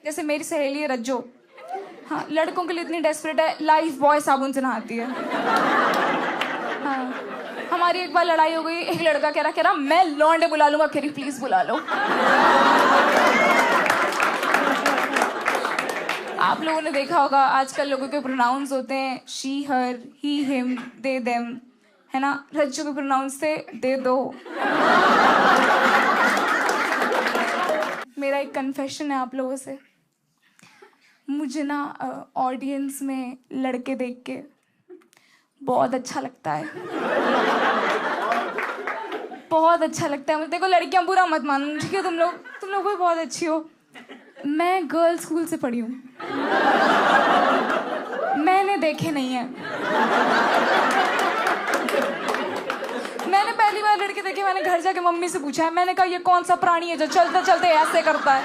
जैसे मेरी सहेली है रज्जो, हाँ, लड़कों के लिए इतनी डेस्परेट है, लाइफ बॉय साबुन से नहाती है। हाँ, हमारी एक बार लड़ाई हो गई, एक लड़का कह रहा मैं लौंडे बुला लूंगा, कह रही प्लीज बुला लो। आप लोगों ने देखा होगा आजकल लोगों के प्रोनाउंस होते हैं she, her, he, him, they, them, है ना। रज्जू के प्रोनाउंस थे दे दो। मेरा एक कन्फेशन है आप लोगों से, मुझे ना ऑडियंस में लड़के देख के बहुत अच्छा लगता है, बहुत अच्छा लगता है मुझे। देखो लड़कियां बुरा मत मानो, ठीक है, तुम लोग भी बहुत अच्छी हो। मैं गर्ल्स स्कूल से पढ़ी हूँ, मैंने देखे नहीं है। मैंने पहली बार लड़के देखे, मैंने घर जाके मम्मी से पूछा है, मैंने कहा ये कौन सा प्राणी है जो चलते चलते ऐसे करता है।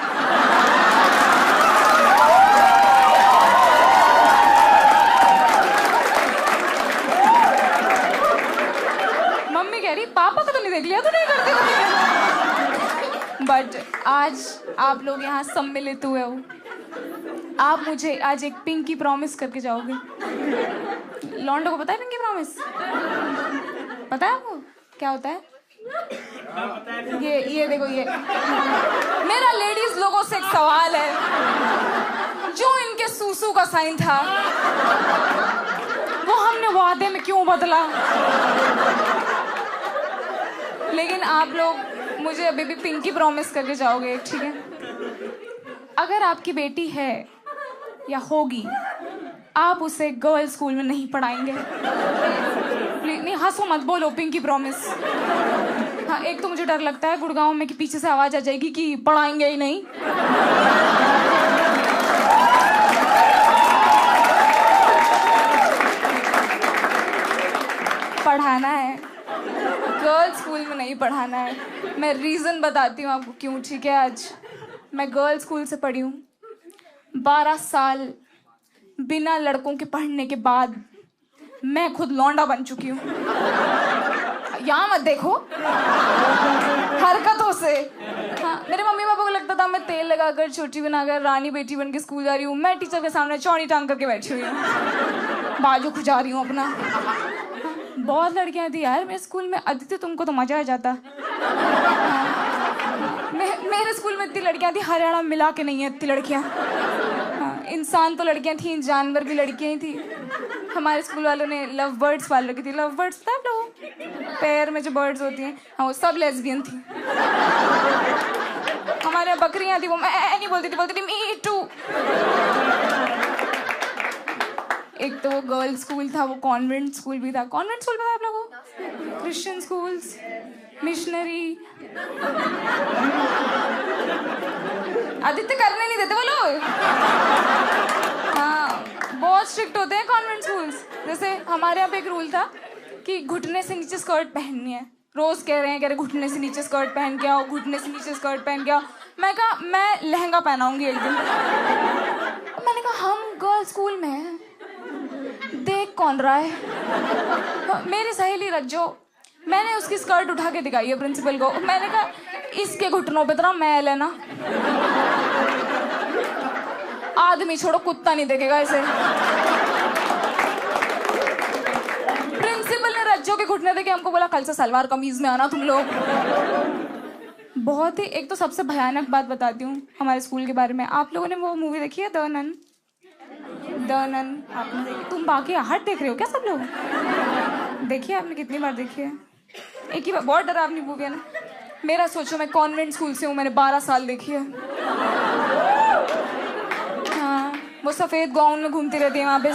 मम्मी कह रही पापा को तो नहीं देख लिया, तो नहीं करते हो। बट आज आप लोग यहाँ सम्मिलित हुए हो, आप मुझे आज एक पिंकी प्रॉमिस करके जाओगे। लॉन्डो को पता है पिंकी प्रॉमिस? पता है आपको क्या होता है? ये देखो, ये मेरा लेडीज लोगों से एक सवाल है, जो इनके सूसू का साइन था वो हमने वादे में क्यों बदला? लेकिन आप लोग मुझे अभी भी पिंकी प्रॉमिस करके जाओगे, ठीक है? अगर आपकी बेटी है या होगी, आप उसे गर्ल्स स्कूल में नहीं पढ़ाएंगे। नहीं हंसो मत, बोलो पिंकी प्रॉमिस। हाँ, एक तो मुझे डर लगता है गुड़गांव में कि पीछे से आवाज आ जाएगी कि पढ़ाएंगे ही नहीं। पढ़ाना है, गर्ल्स स्कूल में नहीं पढ़ाना है। मैं रीजन बताती हूँ आपको क्यों, ठीक है? आज मैं गर्ल्स स्कूल से पढ़ी हूँ, 12 साल बिना लड़कों के पढ़ने के बाद मैं खुद लौंडा बन चुकी हूँ। यहाँ मत देखो हरकतों से। हाँ, मेरे मम्मी पापा को लगता था मैं तेल लगाकर छोटी बनाकर रानी बेटी बन के स्कूल जा रही हूँ, मैं टीचर के सामने चौड़ी टांग करके बैठी हुई हूँ, बाजू खुजा रही हूँ अपना। हाँ, बहुत लड़कियां थी यार मेरे स्कूल में। अदिति तुमको तो मजा आ जाता। मेरे स्कूल में इतनी लड़कियां थी, हरियाणा मिला के नहीं है इतनी लड़कियां। हाँ, इंसान तो लड़कियां थी, जानवर भी लड़कियां ही थी। हमारे स्कूल वालों ने लव बर्ड्स पाल रखी थी। लव बर्ड्स था लोग, पैर में जो बर्ड्स होती हैं, हाँ, वो सब लेस्बियन थी। हमारे यहाँ बकरियां थी, वो मैं नहीं बोलती थी मी टू। एक तो वो गर्ल्स स्कूल था, वो कॉन्वेंट स्कूल भी था। कॉन्वेंट स्कूल पता है आप लोगों को? Christian schools, missionary. आदित्य करने नहीं देते वो लोग। हाँ, बहुत स्ट्रिक्ट होते हैं कॉन्वेंट स्कूल्स। जैसे हमारे यहाँ पे एक रूल था कि घुटने से नीचे स्कर्ट पहननी है। रोज कह रहे हैं घुटने से नीचे स्कर्ट पहन के आओ, घुटने से नीचे स्कर्ट पहन के आओ। मैं कहा मैं लहंगा पहनाऊंगी एक दिन। मैंने कहा हम गर्ल्स स्कूल में हैं, देख कौन रहा है? मेरी सहेली रज्जो, मैंने उसकी स्कर्ट उठा के दिखाई है प्रिंसिपल को। मैंने कहा इसके घुटनों पे इतना मैल है ना, आदमी छोड़ो कुत्ता नहीं देखेगा इसे। प्रिंसिपल ने रज्जो के घुटने देखे, हमको बोला कल से सलवार कमीज में आना तुम लोग। बहुत ही, एक तो सबसे भयानक बात बताती हूँ हमारे स्कूल के बारे में। आप लोगों ने वो मूवी देखी है द नन? आपने देखी? तुम बाकी आहट देख रहे हो क्या सब लोग? देखिए आपने, कितनी बार देखी है? एक ही बार, बहुत डरावनी मूवी है ना। मेरा सोचो, मैं कॉन्वेंट स्कूल से हूँ, मैंने 12 साल देखी है। हाँ, वो सफेद गाउन में घूमती रहती है वहाँ पे,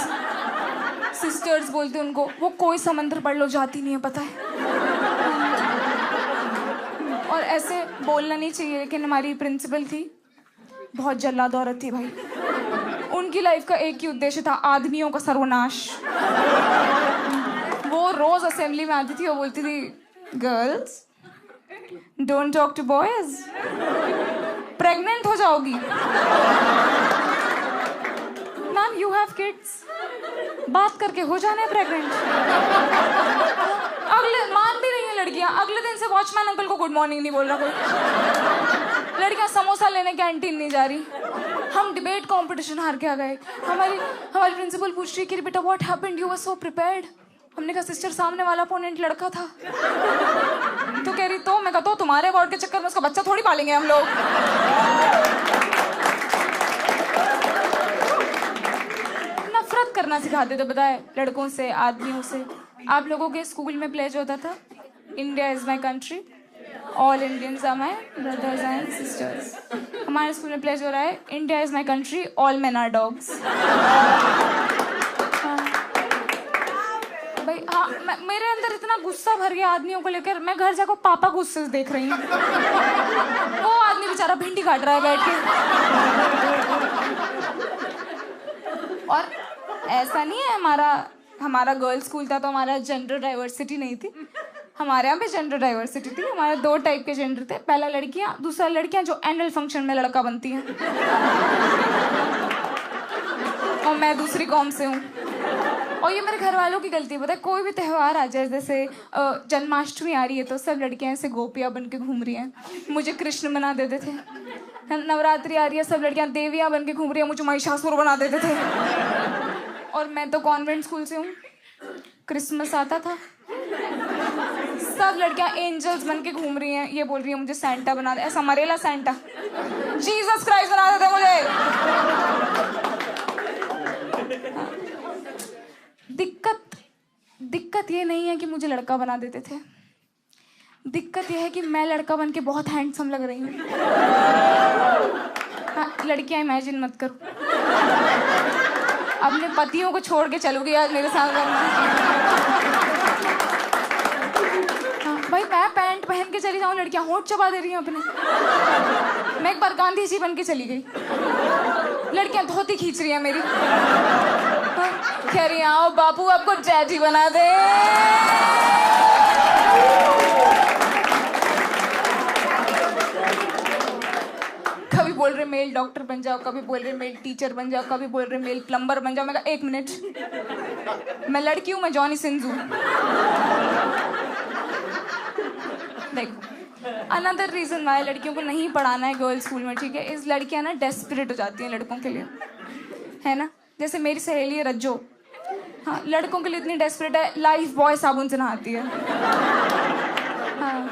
सिस्टर्स बोलते हैं उनको। वो कोई समंदर पढ़ लो जाती नहीं है, पता है? और ऐसे बोलना नहीं चाहिए, लेकिन हमारी प्रिंसिपल थी, बहुत जल्लाद औरत थी भाई। उनकी लाइफ का एक ही उद्देश्य था, आदमियों का सर्वनाश। वो रोज असेंबली में आती थी और बोलती थी girls don't talk to boys, pregnant हो जाओगी। मैम यू हैव किड्स, बात करके हो जाना है प्रेग्नेंट। अगले मान भी रही हैं लड़कियां, अगले दिन से वॉचमैन अंकल को गुड मॉर्निंग नहीं बोल रहा कोई। लड़कियां समोसा लेने कैंटीन नहीं जा रही। हम डिबेट कंपटीशन हार के आ गए। हमारी प्रिंसिपल पूछ रही है कि बेटा what happened, you were so prepared. हमने कहा सिस्टर सामने वाला अपोनेंट लड़का था। तो कह रही तो मैं कहा तो तुम्हारे अवार्ड के चक्कर में उसका बच्चा थोड़ी पालेंगे हम लोग। नफरत करना सिखाते थे बताए लड़कों से, आदमियों से। आप लोगों के स्कूल में प्लेज होता था India is my country, all Indians are my brothers and sisters. हमारे स्कूल में प्लेज हो रहा है India is my country, all men are dogs. भाई हाँ, मेरे अंदर इतना गुस्सा भर गया आदमियों को लेकर, मैं घर जाकर पापा गुस्से से देख रही हूँ। वो आदमी बेचारा भिंडी काट रहा है बैठ के। और ऐसा नहीं है, हमारा गर्ल्स स्कूल था तो हमारा जेंडर डाइवर्सिटी नहीं थी। हमारे यहाँ पे जेंडर डाइवर्सिटी थी। हमारे 2 टाइप के जेंडर थे, पहला लड़कियाँ, दूसरा लड़कियाँ जो एनुअल फंक्शन में लड़का बनती हैं। और मैं दूसरी कौम से हूँ। और ये मेरे घर वालों की गलती है, पता है। कोई भी त्यौहार आ जाए, जैसे जन्माष्टमी आ रही है तो सब लड़कियां ऐसे गोपियां बन के घूम रही हैं, मुझे कृष्ण बना देते थे। नवरात्रि आ रही है, सब लड़कियां देवियां बन के घूम रही हैं, मुझे महिषासुर बना देते थे। और मैं तो कॉन्वेंट स्कूल से हूँ। क्रिसमस आता था, सब लड़कियां एंजल्स बन के घूम रही हैं, ये बोल रही है मुझे सैंटा बना दे, ऐसा मरेला सैंटा, जीसस क्राइस्ट बना देते मुझे। दिक्कत ये नहीं है कि मुझे लड़का बना देते थे, दिक्कत ये है कि मैं लड़का बन के बहुत हैंडसम लग रही हूँ। हाँ, लड़कियां इमेजिन मत करो, अपने पतियों को छोड़ के चलोगी आज मेरे साथ करना। हाँ, भाई मैं पैंट पहन के चली जाऊँ, लड़कियां होंठ चबा दे रही हैं अपने। मैं एक बार गांधी जी बन के चली गई, लड़कियां धोती खींच रही हैं मेरी। कह रही आओ बापू आपको डैडी बना दे। कभी बोल रहे मेल डॉक्टर बन जाओ, कभी बोल रहे मेल टीचर बन जाओ, कभी बोल रहे मेल प्लम्बर बन जाओ। मैं कहा 1 मिनट, मैं लड़की हूँ, मैं जॉनी सिंज हूँ। देखो अनदर रीजन वाई लड़कियों को नहीं पढ़ाना है गर्ल्स स्कूल में, ठीक है, इस लड़कियां ना डेस्परेट हो जाती हैं लड़कों के लिए, है ना। जैसे मेरी सहेली है रज्जो, हाँ, लड़कों के लिए इतनी डेस्परेट है, लाइफ बॉय साबुन से नहाती है। हाँ,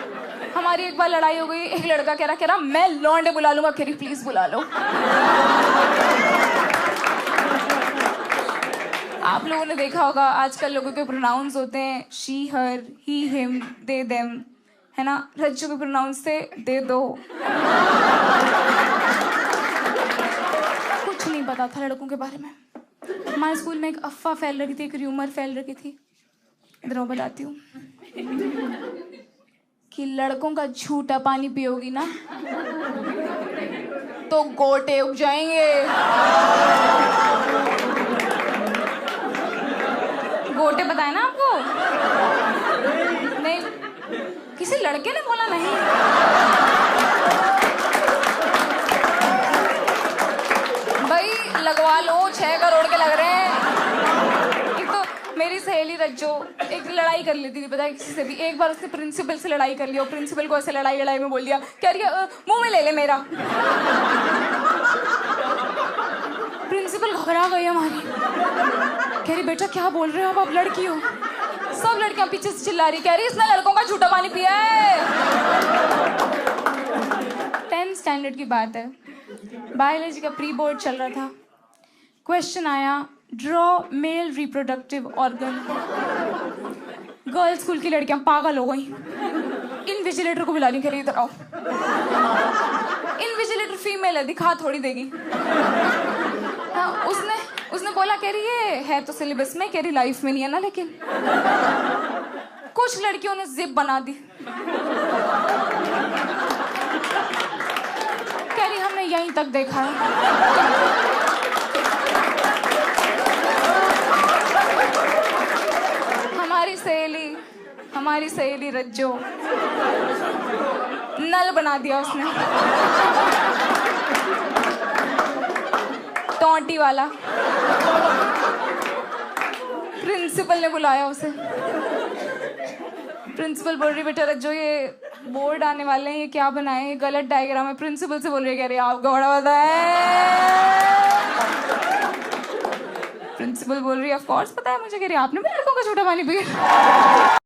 हमारी एक बार लड़ाई हो गई, एक लड़का कह रहा मैं लौंडे बुला लूंगा, कह रही प्लीज बुला लो। आप लोगों ने देखा होगा आजकल लोगों के प्रोनाउंस होते हैं she, her, he, him, they, them, है ना। रज्जू के प्रोनाउंस थे दे दो। कुछ नहीं पता था लड़कों के बारे में। हमारे स्कूल में एक अफवाह फैल रही थी, एक र्यूमर फैल रही थी, इधर बताती हूँ, कि लड़कों का झूठा पानी पियोगी ना तो गोटे उग जाएंगे। गोटे बताए ना आपको? नहीं, किसी लड़के ने बोला नहीं। भाई लगवा लो, 6 करोड़ के लग रहे हैं। एक तो मेरी सहेली रज्जो एक लड़ाई कर लेती थी, पता है किसी से भी। एक बार उसने प्रिंसिपल से लड़ाई कर लिया, प्रिंसिपल को ऐसे लड़ाई में बोल दिया, कह रही है मुंह में ले ले मेरा। प्रिंसिपल घबरा गई हमारी, कह रही बेटा क्या बोल रहे हो आप लड़की हो। सब लड़कियां पीछे से चिल्ला रही, कह रही इसने लड़कों का झूठा पानी पिया है। 10th स्टैंडर्ड की बात है, बायोलॉजी का प्री बोर्ड चल रहा था। क्वेश्चन आया draw male reproductive organ. Girls school की लड़कियां पागल हो गई, इनविजिलेटर को बुला रही, कह रही इधर आओ। इनविजिलेटर फीमेल है, दिखा थोड़ी देगी। हाँ, उसने बोला, कह रही है तो सिलेबस में, कह रही लाइफ में नहीं है ना। लेकिन कुछ लड़कियों ने जिप बना दी, कह रही हमने यहीं तक देखा है। हमारी सहेली रज्जो नल बना दिया उसने, टोंटी वाला। प्रिंसिपल ने बुलाया उसे। प्रिंसिपल बोल रही बेटा रज्जो ये बोर्ड आने वाले हैं, ये क्या बनाए, ये गलत डायग्राम है। प्रिंसिपल से बोल रही है, कह रही आपको बड़ा पता है। प्रिंसिपल बोल रही है ऑफ कोर्स पता है मुझे, कह रही आपने भी लड़कों का झूठा पानी पिया।